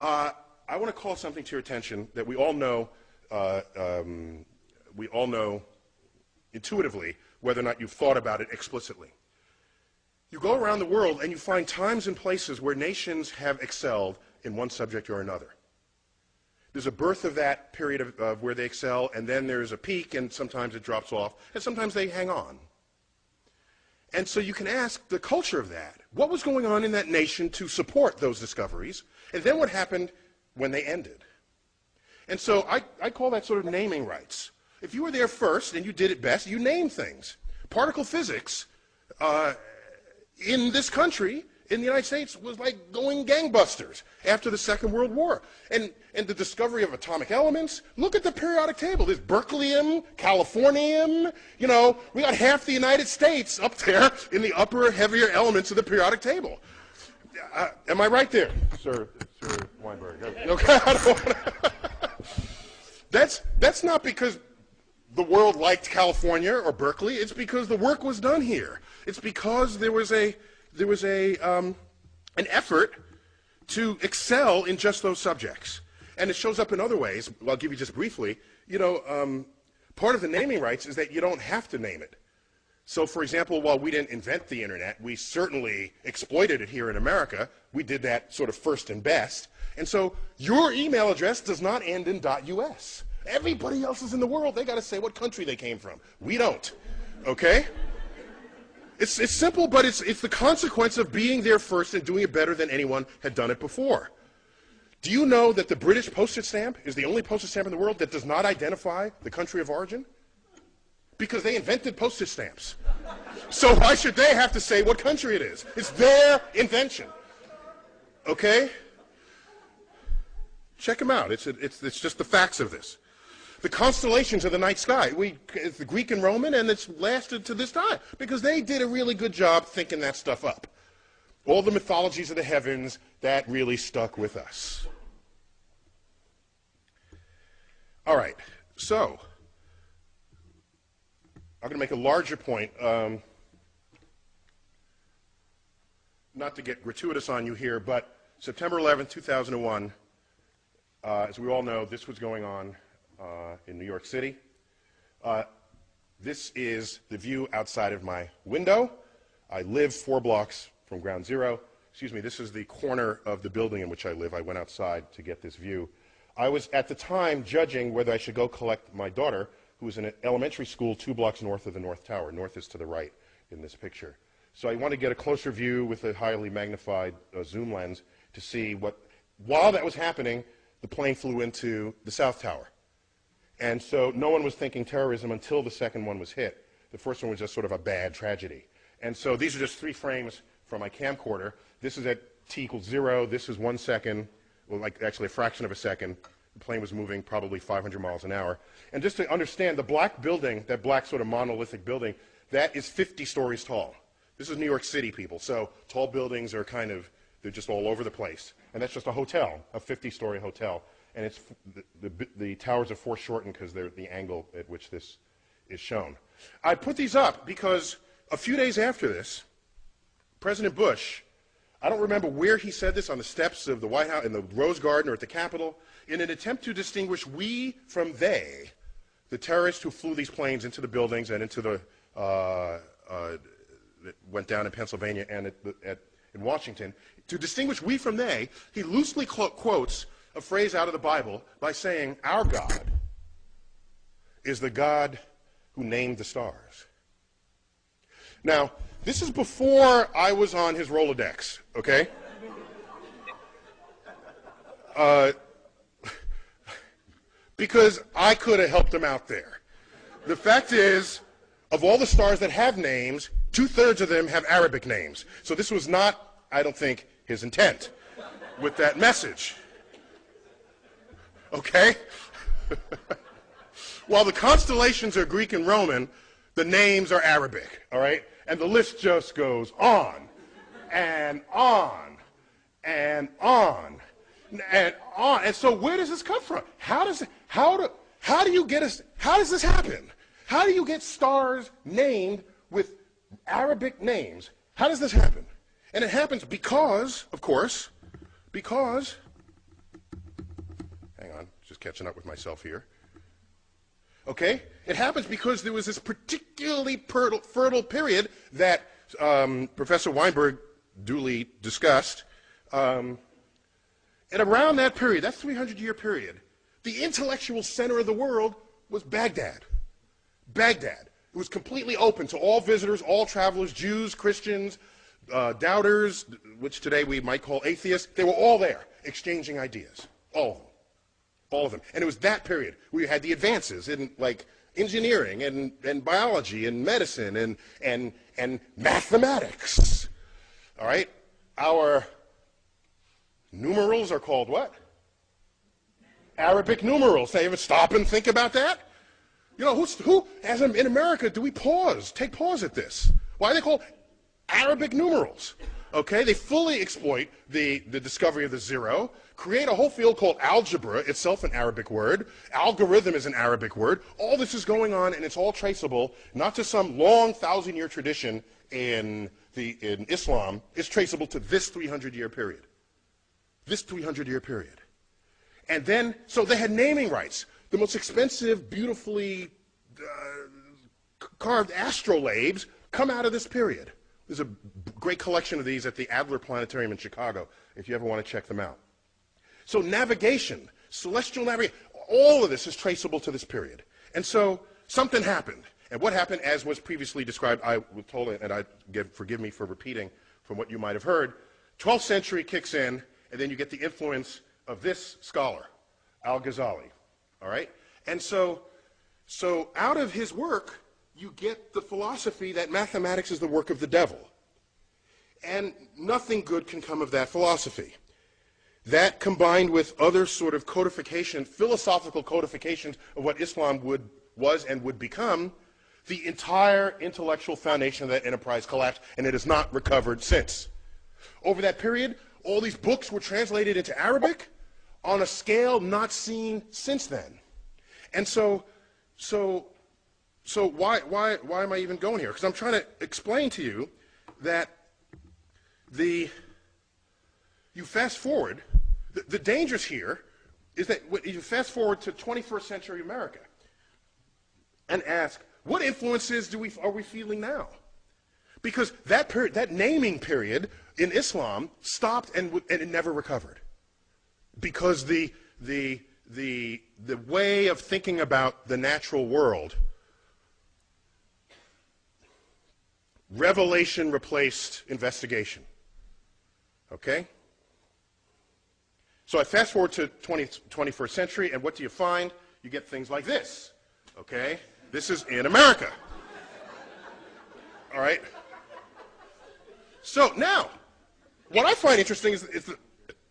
I want to call something to your attention that we all know intuitively, whether or not you've thought about it explicitly. You go around the world and you find times and places where nations have excelled in one subject or another. There's a birth of that period of where they excel, and then there's a peak, and sometimes it drops off, and sometimes they hang on. And so you can ask the culture of that. What was going on in that nation to support those discoveries? And then what happened when they ended? And so I call that sort of naming rights. If you were there first and you did it best, you name things. Particle physics in this country, in the United States, was like going gangbusters after the Second World War. And the discovery of atomic elements, look at the periodic table. There's berkelium, californium, you know, we got half the United States up there in the upper, heavier elements of the periodic table. Am I right there, Sir Weinberg? Okay, I don't wanna That's not because the world liked California or Berkeley. It's because the work was done here. It's because there was an effort to excel in just those subjects. And it shows up in other ways. I'll give you just briefly. You know, part of the naming rights is that you don't have to name it. So, for example, while we didn't invent the internet, we certainly exploited it here in America. We did that sort of first and best. And so your email address does not end in .us. Everybody else is in the world, they got to say what country they came from. We don't. Okay? It's simple, but it's the consequence of being there first and doing it better than anyone had done it before. Do you know that the British postage stamp is the only postage stamp in the world that does not identify the country of origin? Because they invented postage stamps. So why should they have to say what country it is? It's their invention. Okay? Check them out. It's just the facts of this. The constellations of the night sky, it's the Greek and Roman, and it's lasted to this time because they did a really good job thinking that stuff up. All the mythologies of the heavens, that really stuck with us. All right, so I'm going to make a larger point, not to get gratuitous on you here, but September 11th, 2001, as we all know, this was going on in New York City. This is the view outside of my window. I live 4 blocks from ground zero. Excuse me, this is the corner of the building in which I live. I went outside to get this view. I was at the time judging whether I should go collect my daughter, who was in an elementary school 2 blocks north of the North Tower. North is to the right in this picture. So I want to get a closer view with a highly magnified zoom lens to see what, while that was happening, the plane flew into the South Tower. And so no one was thinking terrorism until the second one was hit. The first one was just sort of a bad tragedy. And so these are just 3 frames from my camcorder. This is at t equals 0. This is 1 second, well, like actually a fraction of a second. The plane was moving probably 500 miles an hour. And just to understand, the black building, that black sort of monolithic building, that is 50 stories tall. This is New York City, people. So tall buildings are kind of, they're just all over the place. And that's just a hotel, a 50-story hotel. And it's the towers are foreshortened because they're the angle at which this is shown. I put these up because a few days after this, President Bush, I don't remember where he said this, on the steps of the White House, in the Rose Garden or at the Capitol, in an attempt to distinguish we from they, the terrorists who flew these planes into the buildings and into the, that went down in Pennsylvania and in Washington, to distinguish we from they, he loosely quotes a phrase out of the Bible by saying, our God is the God who named the stars. Now, this is before I was on his Rolodex, okay? Because I could have helped him out there. The fact is, of all the stars that have names, 2/3 of them have Arabic names. So this was not, I don't think, his intent with that message. Okay? While the constellations are Greek and Roman, the names are Arabic, all right? And the list just goes on and on and on and on. And so where does this come from? How does this happen? How do you get stars named with Arabic names? How does this happen? And it happens because, of course, because Hang on, just catching up with myself here. Okay? It happens because there was this particularly fertile period that Professor Weinberg duly discussed. And around that period, that 300-year period, the intellectual center of the world was Baghdad. Baghdad. It was completely open to all visitors, all travelers, Jews, Christians, doubters, which today we might call atheists. They were all there, exchanging ideas. All of them. All of them. And it was that period where you had the advances in, like, engineering and biology and medicine and mathematics. All right? Our numerals are called what? Arabic numerals. They ever stop and think about that? You know, in America, do we take pause at this? Why are they called Arabic numerals? Okay, they fully exploit the discovery of the zero, create a whole field called algebra, itself an Arabic word. Algorithm is an Arabic word. All this is going on, and it's all traceable, not to some long 1,000-year tradition in Islam. It's traceable to this 300-year period. This 300-year period. And then, so they had naming rights. The most expensive, beautifully carved astrolabes come out of this period. There's a great collection of these at the Adler Planetarium in Chicago, if you ever want to check them out. So navigation, celestial navigation, all of this is traceable to this period. And so something happened. And what happened, as was previously described, I was told, and forgive me for repeating from what you might have heard, 12th century kicks in, and then you get the influence of this scholar, Al-Ghazali. All right? And so out of his work, you get the philosophy that mathematics is the work of the devil. And nothing good can come of that philosophy. That, combined with other sort of codification, philosophical codifications of what Islam was and would become, the entire intellectual foundation of that enterprise collapsed, and it has not recovered since. Over that period, all these books were translated into Arabic on a scale not seen since then. And so why am I even going here? Because I'm trying to explain to you that you fast forward, the dangers here is that you fast forward to 21st century America and ask, what influences are we feeling now? Because that period, that naming period in Islam stopped and it never recovered. Because the way of thinking about the natural world, revelation replaced investigation. Okay? So I fast forward to 21st century, and what do you find? You get things like this. Okay? This is in America. All right? So now, what I find interesting is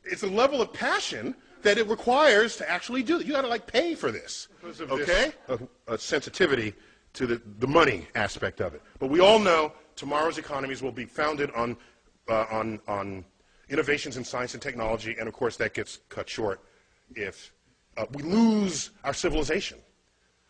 it's the level of passion that it requires to actually do it. You got to, like, pay for this. Because of okay? A sensitivity to the money aspect of it. But we all know tomorrow's economies will be founded on innovations in science and technology, and of course that gets cut short if we lose our civilization,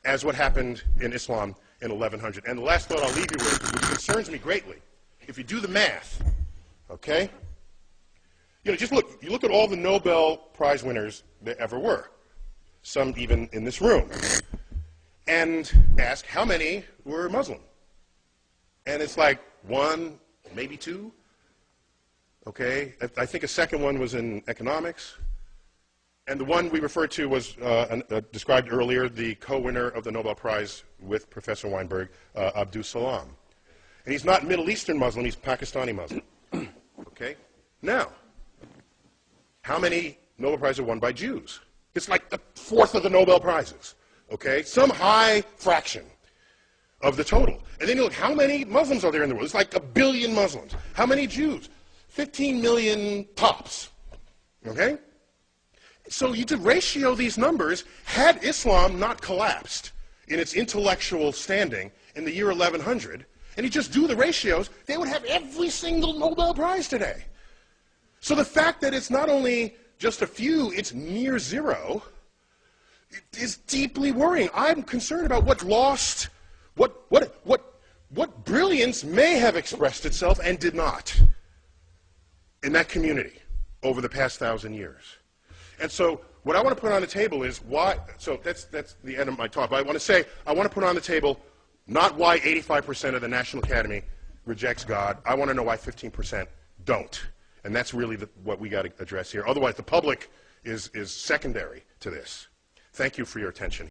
as what happened in Islam in 1100. And the last thought I'll leave you with, which concerns me greatly, if you do the math, okay? You know, you look at all the Nobel Prize winners there ever were, some even in this room, and ask how many were Muslim. And it's like one, maybe two. Okay, I think a second one was in economics. And the one we referred to was described earlier, the co-winner of the Nobel Prize with Professor Weinberg, Abdul Salam. And he's not Middle Eastern Muslim, he's Pakistani Muslim. Okay? Now, how many Nobel Prizes are won by Jews? It's like a fourth of the Nobel Prizes. Okay? Some high fraction of the total. And then you look, how many Muslims are there in the world? It's like 1 billion Muslims. How many Jews? 15 million tops. Okay? So you could ratio these numbers. Had Islam not collapsed in its intellectual standing in the year 1100, and you just do the ratios, they would have every single Nobel Prize today. So the fact that it's not only just a few, it's near zero, is deeply worrying. I'm concerned about what lost, what brilliance may have expressed itself and did not in that community over the past 1,000 years. And so what I want to put on the table is why, so that's the end of my talk, but I want to put on the table not why 85% of the National Academy rejects God. I want to know why 15% don't. And that's really what we got to address here. Otherwise, the public is secondary to this. Thank you for your attention.